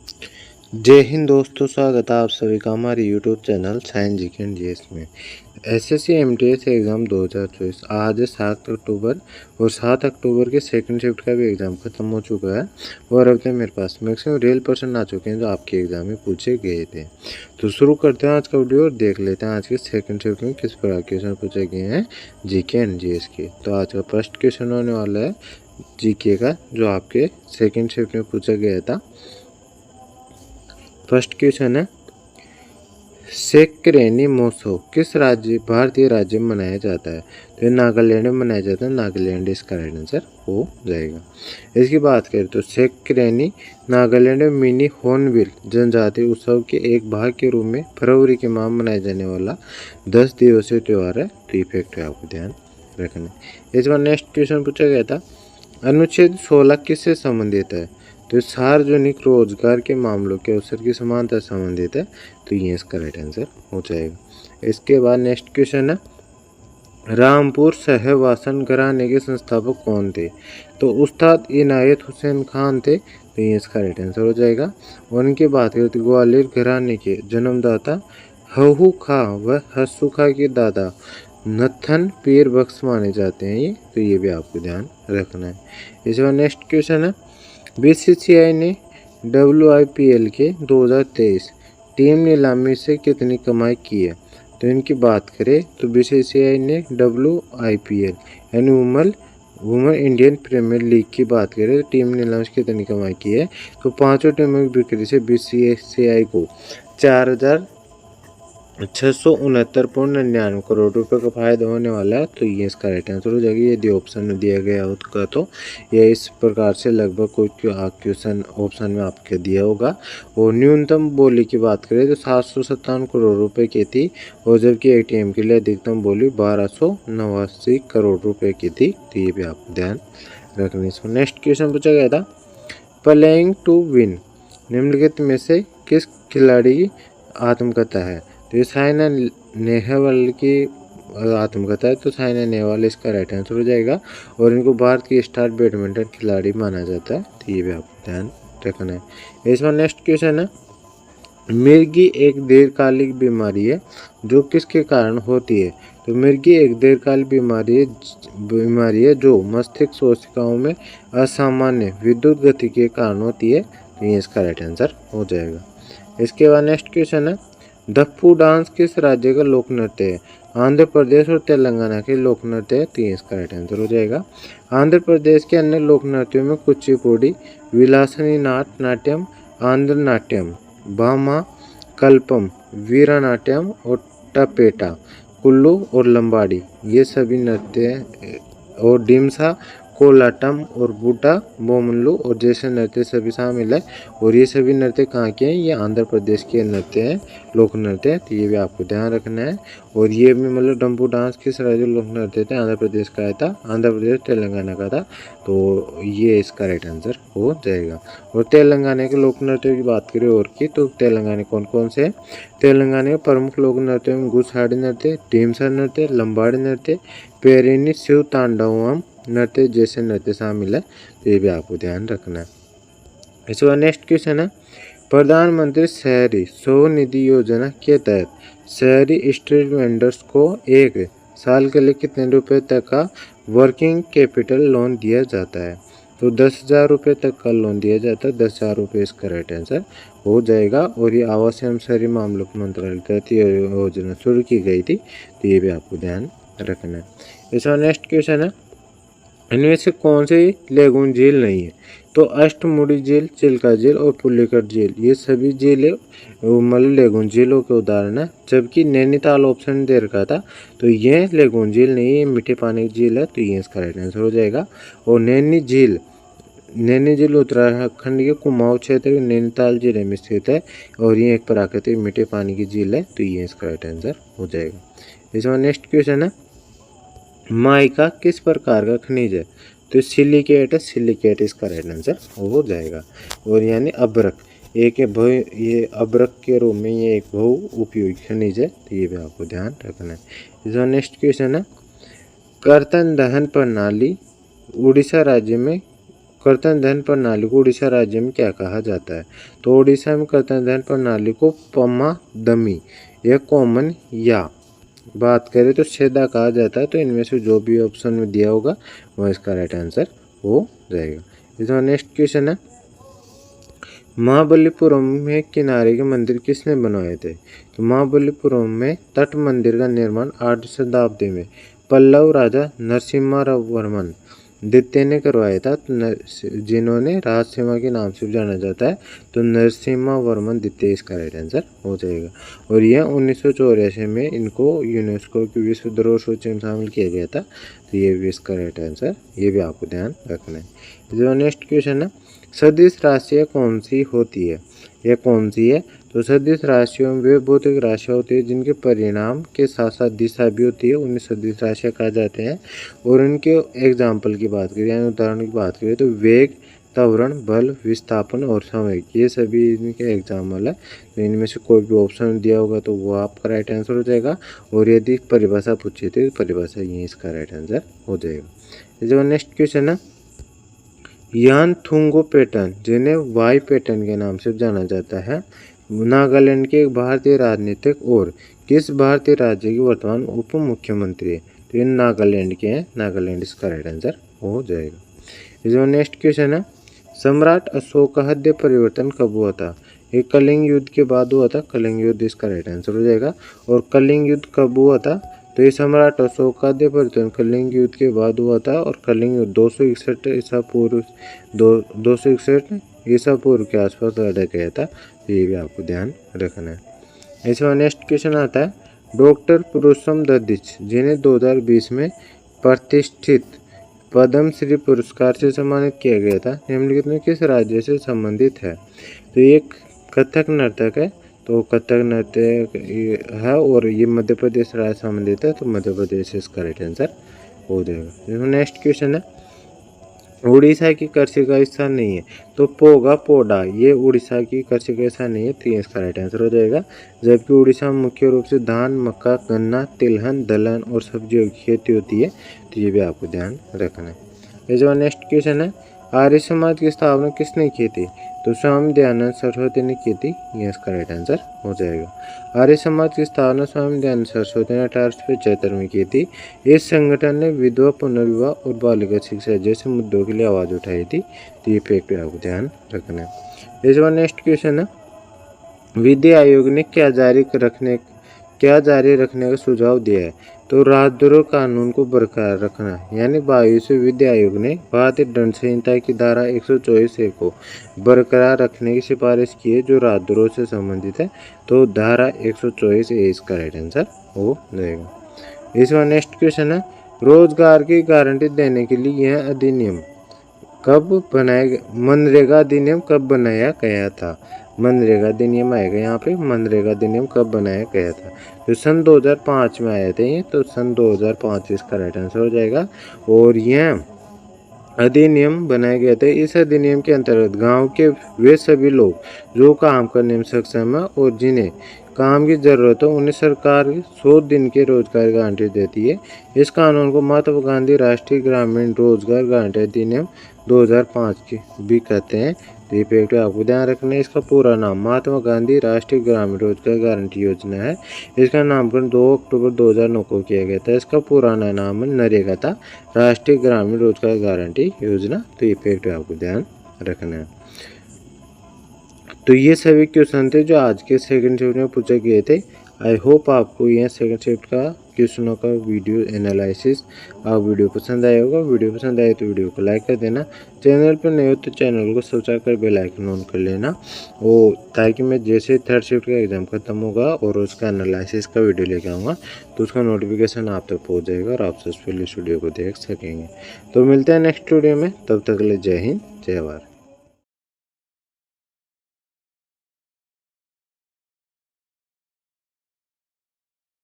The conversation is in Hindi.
जय हिंद दोस्तों, स्वागत है आप सभी का हमारे YouTube channel science GK and GS में। एसएससी एमटीएस एग्ज़ाम 2024 आज है 7 अक्टूबर और 7 अक्टूबर के सेकंड शिफ्ट का भी एग्ज़ाम खत्म हो चुका है और अब तक मेरे पास मैक्सिमम रियल पर्सन आ चुके हैं जो आपके एग्ज़ाम में पूछे गए थे। तो शुरू करते हैं आज का वीडियो और देख लेते हैं आज के सेकंड शिफ्ट में किस प्रकार के क्वेश्चन पूछे गए हैं जीके एंड जीएस के। तो आज का फर्स्ट क्वेश्चन होने वाला है जीके का, जो आपके सेकेंड शिफ्ट में पूछा गया था। फर्स्ट क्वेश्चन है, सेक्रेनी महोत्सव किस भारतीय राज्य में मनाया जाता है? तो ये नागालैंड में मनाया जाता है। नागालैंड इसका राइट आंसर हो जाएगा। इसकी बात करें तो सेक्रेनी नागालैंड में मिनी हॉर्नबिल जनजातीय उत्सव के एक भाग के रूप में फरवरी के माह मनाया जाने वाला 10 दिवसीय त्यौहार है। तो ये फैक्ट आपको ध्यान रखना है। इस बार नेक्स्ट क्वेश्चन पूछा गया था, अनुच्छेद 16 किससे संबंधित है? तो सार्वजनिक रोजगार के मामलों के अवसर की समानता संबंधित है। तो ये इसका राइट आंसर हो जाएगा। इसके बाद नेक्स्ट क्वेश्चन है, रामपुर सहवासन घराने के संस्थापक कौन थे? तो उस्ताद इनायत हुसैन खान थे। तो ये इसका राइट आंसर हो जाएगा। और उनकी बात करें तो ग्वालियर घराने के जन्मदाता हहू खां व हस्सू खां के दादा नथन पीर बख्श माने जाते हैं ये। तो ये भी आपको ध्यान रखना है। इस बार नेक्स्ट क्वेश्चन है, बीसीसीआई ने WIPL के 2023 टीम नीलामी से कितनी कमाई की है? तो इनकी बात करें तो बीसीसीआई ने WIPL यानी वुमेन इंडियन प्रीमियर लीग की बात करें तो टीम नीलामी से कितनी कमाई की है? तो पांचों टीमों की बिक्री से बीसीसीआई को 4,669.99 करोड़ रुपए का फायदा होने वाला है। तो ये इसका राइट आंसर हो जाएगा। यदि ऑप्शन में दिया गया होगा तो ये इस प्रकार से लगभग कोई क्वेश्चन ऑप्शन में आपके दिया होगा। और न्यूनतम बोली की बात करें तो 757 करोड़ रुपए की थी और जबकि ATM के लिए अधिकतम बोली 1289 करोड़ रुपए की थी। तो ये भी आपको ध्यान रखना। इसमें नेक्स्ट क्वेश्चन पूछा गया था, प्लेइंग टू विन निम्नलिखित में से किस खिलाड़ी की आत्मकथा है? तो ये साइना नेहवाल की आत्मकथा है। तो साइना नेहवाल इसका राइट आंसर हो जाएगा और इनको भारत की स्टार बैडमिंटन खिलाड़ी माना जाता है। तो ये भी आपको ध्यान रखना है। इसमें नेक्स्ट क्वेश्चन है, मिर्गी एक दीर्घकालिक बीमारी है जो किसके कारण होती है? तो मिर्गी एक दीर्घकालिक बीमारी है जो मस्तिष्क कोशिकाओं में असामान्य विद्युत गति के कारण होती है। तो ये इसका राइट आंसर हो जाएगा। इसके बाद नेक्स्ट क्वेश्चन है, दप्पू डांस किस राज्य का लोक नृत्य है? आंध्र प्रदेश और तेलंगाना के लोक नृत्य है। तो ये इसका राइट आंसर हो जाएगा। आंध्र प्रदेश के अन्य लोक नृत्यों में कुचिपुड़ी, विलासनी नाट्यम, आंध्र नाट्यम, भामा कल्पम, वीरानाट्यम और टपेटा, कुल्लू और लंबाड़ी ये सभी नृत्य और डिम्सा, कोलाटम और बूटा बोमल्लू और जैसे नृत्य सभी शामिल है। और ये सभी नृत्य कहाँ के हैं? ये आंध्र प्रदेश के नृत्य हैं, लोक नृत्य है। तो ये भी आपको ध्यान रखना है। और ये भी मतलब डम्पू डांस किस राज्य लोक नृत्य थे? आंध्र प्रदेश का था। आंध्र प्रदेश तेलंगाना का था। तो ये इसका राइट आंसर हो जाएगा। और तेलंगाना के लोक नृत्य की बात करें और की तो तेलंगाना कौन कौन से? तेलंगाना के प्रमुख लोक नृत्यों में गुसाड़ी नृत्य, ढीमसा नृत्य, लंबाड़ी नृत्य, पेरिनी शिव तांडवम नृत्य जैसे नृत्य शामिल है। तो ये भी आपको ध्यान रखना है। इसके बाद नेक्स्ट क्वेश्चन है, प्रधानमंत्री शहरी स्वनिधि योजना के तहत शहरी स्ट्रीट वेंडर्स को एक साल के लिए कितने रुपए तक का वर्किंग कैपिटल लोन दिया जाता है? तो 10,000 रुपये तक का लोन दिया जाता है। 10,000 रुपये इसका राइट आंसर हो जाएगा। और ये आवास एवं शहरी मामलों के मंत्रालय के तहत योजना शुरू की गई थी। तो ये भी आपको ध्यान रखना है। इसका नेक्स्ट क्वेश्चन है, इनमें से कौन सी लेगून झील नहीं है? तो अष्टमुड़ी झील, चिल्का झील और पुलिकट झील ये सभी झीलें मतलब लेगून झीलों के उदाहरण है। जबकि नैनीताल ऑप्शन दे रखा था तो ये लेगून झील नहीं है, मीठे पानी की झील है। तो ये इसका राइट आंसर हो जाएगा। और नैनी झील उत्तराखंड के कुमाऊं क्षेत्र के नैनीताल जिले में स्थित है और ये एक प्राकृतिक मीठे पानी की झील है। तो ये इसका राइट आंसर हो जाएगा। इसमें नेक्स्ट क्वेश्चन है, माइका किस प्रकार का खनिज है? तो सिलिकेट है। सिलिकेट इसका राइट आंसर हो जाएगा। और यानी अभ्रक ये अभ्रक के रूप में ये एक बहु उपयोगी खनिज है। तो ये भी आपको ध्यान रखना है। इसका नेक्स्ट क्वेश्चन है, कर्तन दहन प्रणाली उड़ीसा राज्य में कर्तन धन प्रणाली को उड़ीसा राज्य में क्या कहा जाता है? तो उड़ीसा में कर्तन धन प्रणाली को पम्मा दमी या कॉमन या बात करें तो छेदा कहा जाता है। तो इनमें से जो भी ऑप्शन में दिया होगा वह इसका राइट आंसर हो जाएगा। इसका नेक्स्ट क्वेश्चन है, महाबलीपुरम में किनारे के मंदिर किसने बनवाए थे? तो महाबलीपुरम में तट मंदिर का निर्माण 8वीं शताब्दी में पल्लव राजा नरसिम्हावर्मन द्वितीय ने करवाया था, जिन्होंने राजसिम्हा के नाम से जाना जाता है। तो नरसिम्हावर्मन द्वितीय इसका राइट आंसर हो जाएगा। और यह 1984 में इनको यूनेस्को की विश्व धरोहर सूची में शामिल किया गया था। तो ये भी इसका राइट आंसर, ये भी आपको ध्यान रखना है। जो नेक्स्ट क्वेश्चन है, सदिश राशियाँ कौन सी होती है? यह कौन सी है? तो सदिश राशियों में वे भौतिक राशियाँ होती है जिनके परिणाम के साथ साथ दिशा भी होती है, उन्हें सदिश राशियाँ कहा जाते हैं। और इनके एग्जाम्पल की बात करें यानी उदाहरण की बात करें तो वेग, त्वरण, बल, विस्थापन और समय, ये सभी इनके एग्जाम्पल है। तो इनमें से कोई भी ऑप्शन दिया होगा तो वो आपका राइट आंसर हो जाएगा। और यदि परिभाषा पूछी थी तो परिभाषा ये इसका राइट आंसर हो जाएगा। जो नेक्स्ट क्वेश्चन है, यानथुंगो पैटर्न जिन्हें वाई पैटर्न के नाम से जाना जाता है, नागालैंड के एक भारतीय राजनीतिक और किस भारतीय राज्य के वर्तमान उप मुख्यमंत्री है? तो ये नागालैंड के हैं, नागालैंड इसका राइट आंसर हो जाएगा। जो नेक्स्ट क्वेश्चन है, सम्राट अशोक का हृदय परिवर्तन कब हुआ था? ये कलिंग युद्ध के बाद हुआ था, कलिंग युद्ध इसका राइट आंसर हो जाएगा। और कलिंग युद्ध कब हुआ था? तो ये सम्राट अशोक का हृदय परिवर्तन कलिंग युद्ध के बाद हुआ था। और कलिंग युद्ध 261 ईसा पूर्व 261 ईसा पूर्व के आसपास लड़ा गया था। ये भी आपको ध्यान रखना है। इसमें नेक्स्ट क्वेश्चन आता है, डॉक्टर पुरुषोत्तम दत्त जिन्हें 2020 में प्रतिष्ठित पद्मश्री पुरस्कार से सम्मानित किया गया था, निम्नलिखित में किस राज्य से संबंधित है? तो ये कथक नर्तक है, तो कथक नृत्य है और ये मध्य प्रदेश राज्य से संबंधित है। तो मध्य प्रदेश से इसका राइट आंसर हो जाएगा। नेक्स्ट क्वेश्चन है, उड़ीसा की कृषि का हिस्सा नहीं है। तो पोगा पोडा ये उड़ीसा की कृषि का हिस्सा नहीं है। तो ये इसका राइट आंसर हो जाएगा। जबकि उड़ीसा में मुख्य रूप से धान, मक्का, गन्ना, तिलहन, दलहन और सब्जियों की खेती होती है। तो ये भी आपको ध्यान रखना है। ये जो नेक्स्ट क्वेश्चन है, आर्य समाज की स्थापना किसने की थी? तो स्वामी दयानंद सरस्वती ने की थी। ये इसका राइट आंसर हो जाएगा। आर्य समाज की स्थापना स्वामी दयानंद सरस्वती ने 1875 में की थी। इस संगठन ने विधवा पुनर्विवाह और बालिका शिक्षा जैसे मुद्दों के लिए आवाज़ उठाई थी। तो ये फैक्ट पे आपको ध्यान रखना है। इस बार नेक्स्ट क्वेश्चन है, विधि आयोग ने क्या जारी रखने का सुझाव दिया है? तो राजद्रोह कानून को बरकरार रखना, यानी 22वें विधि आयोग ने भारतीय दंड संहिता की धारा 124A को बरकरार रखने की सिफारिश की है जो राजद्रोह से संबंधित है। तो धारा 124A इसका राइट आंसर हो जाएगा। इस बार नेक्स्ट क्वेश्चन है, रोजगार की गारंटी देने के लिए यह अधिनियम कब बनाया गया? मनरेगा अधिनियम कब बनाया गया था? मनरेगा अधिनियम आएगा यहाँ पे। मनरेगा अधिनियम कब बनाया गया था? तो सन 2005 में आए थे। तो सन 2005 इसका राइट आंसर हो जाएगा। और यह अधिनियम बनाया गया था। इस अधिनियम के अंतर्गत गांव के वे सभी लोग जो काम करने में सक्षम है और जिन्हें काम की ज़रूरत हो उन्हें सरकार 100 दिन के रोजगार गारंटी देती है। इस कानून को महात्मा गांधी राष्ट्रीय ग्रामीण रोजगार गारंटी अधिनियम 2005 की भी कहते हैं। तो ये फैक्ट आपको ध्यान रखना है। इसका पूरा नाम महात्मा गांधी राष्ट्रीय ग्रामीण रोजगार गारंटी योजना है। इसका नामकरण 2 अक्टूबर 2009 को किया गया था। इसका पुराना नाम नरेगा था, राष्ट्रीय ग्रामीण रोजगार गारंटी योजना। तो ये फैक्ट आपको ध्यान रखना है। तो ये सभी क्वेश्चन थे जो आज के सेकंड शिफ्ट में पूछे गए थे। आई होप आपको यह सेकंड शिफ्ट का क्वेश्चनों का वीडियो एनालिसिस आप वीडियो पसंद आया होगा। वीडियो पसंद आए तो वीडियो को लाइक कर देना। चैनल पर नए हो तो चैनल को सब्सक्राइब कर बेल आइकन ऑन कर लेना, और ताकि मैं जैसे थर्ड शिफ्ट का एग्ज़ाम खत्म होगा और उसका एनालिसिस का वीडियो लेके आऊँगा तो उसका नोटिफिकेशन आप तक पहुँच जाएगा और आप सबसे पहले इस वीडियो को देख सकेंगे। तो मिलते हैं नेक्स्ट वीडियो में, तब तक के लिए जय हिंद जय भारत।